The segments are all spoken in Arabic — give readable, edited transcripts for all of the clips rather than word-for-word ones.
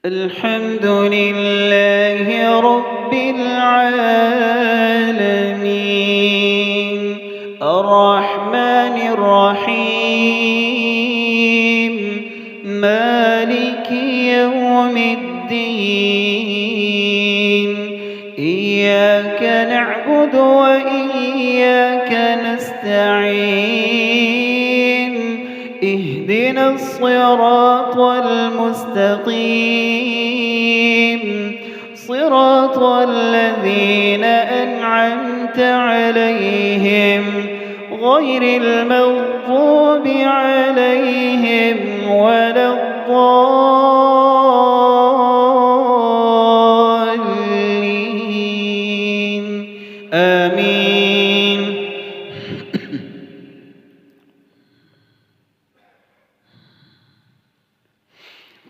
الحمد لله رب العالمين الرحمن الرحيم مالك يوم الدين إياك نعبد وإياك نستعين اهدنا الصراط المستقيم صراط الذين أنعمت عليهم غير المغضوب عليهم ولا الضالين آمين.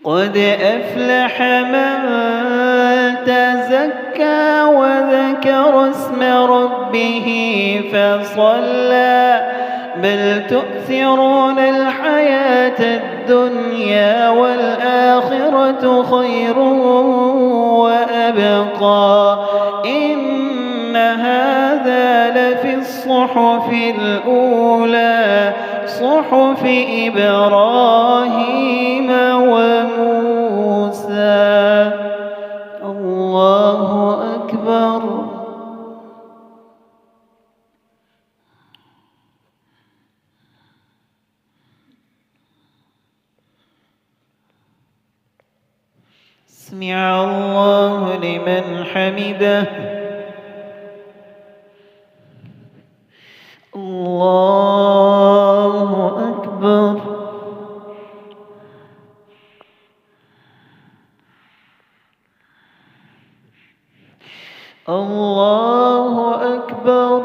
قد أفلح من تزكى وذكر اسم ربه فصلى بل تؤثرون الحياة الدنيا والآخرة خير وأبقى إن هذا لفي الصحف الأولى صحف إبراهيم وموسى. الله أكبر. سمع الله لمن حمده. الله أكبر. الله أكبر.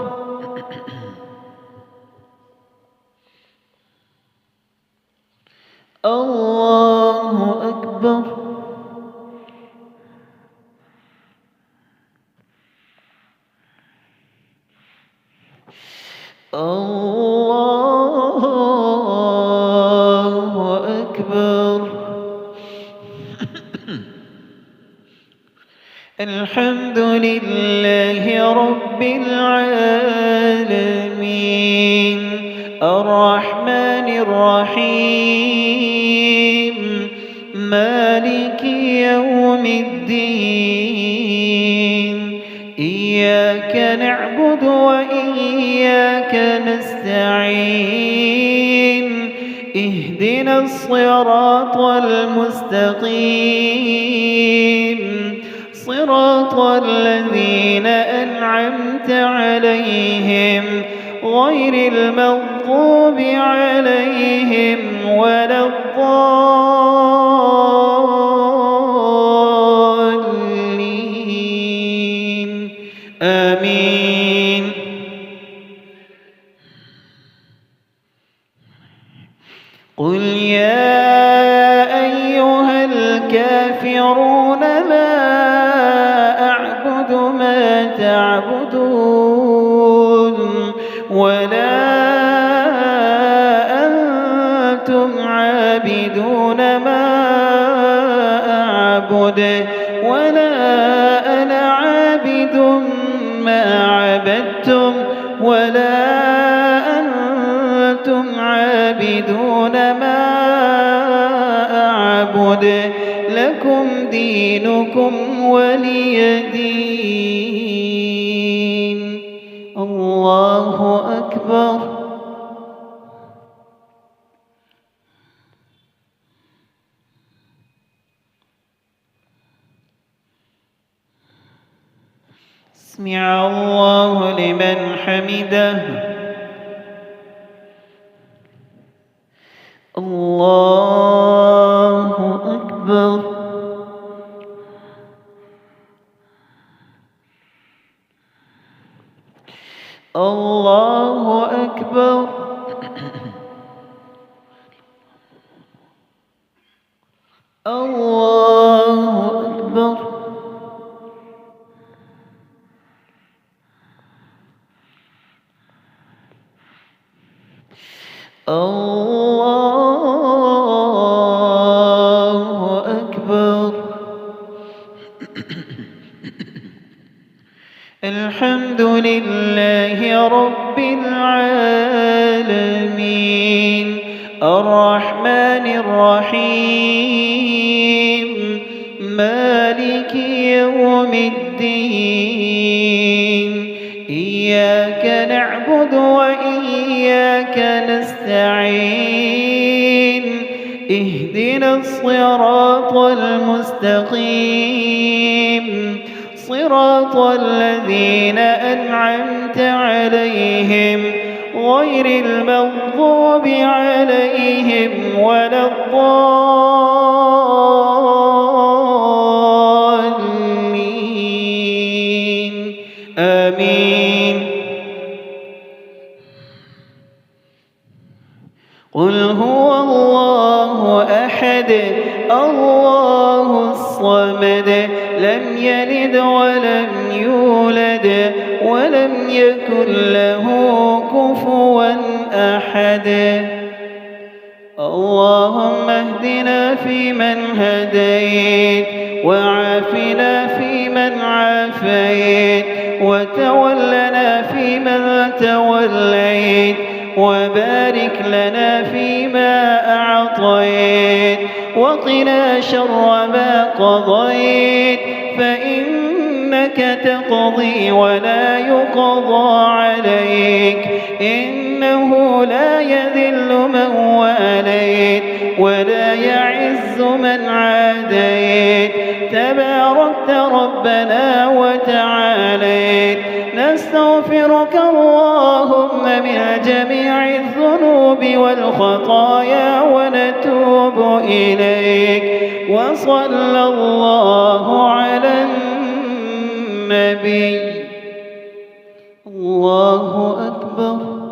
الله أكبر. الله أكبر. الحمد لله رب العالمين الرحمن الرحيم مالك يوم الدين إياك نعبد وإياك نستعين اهدنا الصراط المستقيم صراط الذين أنعمت عليهم غير المغضوب عليهم ولا الضالين آمين. قل يا أيها الكافرون لا أعبد ما تعبدون ولا أنتم عابدون ما أعبد ولا أنا عابد ما عبدتم ولا أنتم عابدون ما أعبد لكم دينكم ولي دين. الله أكبر. سمع الله لمن حمده. الله أكبر. الله أكبر. الله أكبر. الله أكبر. الحمد لله رب العالمين الرحمن الرحيم مالك يوم الدين إياك نعبد وإياك نستعين اهدنا الصراط المستقيم صراط الذين أنعمت عليهم غير المغضوب عليهم ولا الضالين آمين. قل هو الله أحد الله الصمد لم يلد ولم يولد ولم يكن له كفوا أحد. اللهم اهدنا فيمن هديت وعافنا فيمن عافيت وتولنا فيمن توليت وبارك لنا فيما أعطيت وقنا شر ما قضيت فإنك تقضي ولا يقضى عليك إنه لا يذل من واليت ولا يعز من عاديت تباركت ربنا وتعاليت. نستغفرك اللهم من جميع الذنوب والخطايا ونتوب إليك. وصلى الله على النبي. الله أكبر.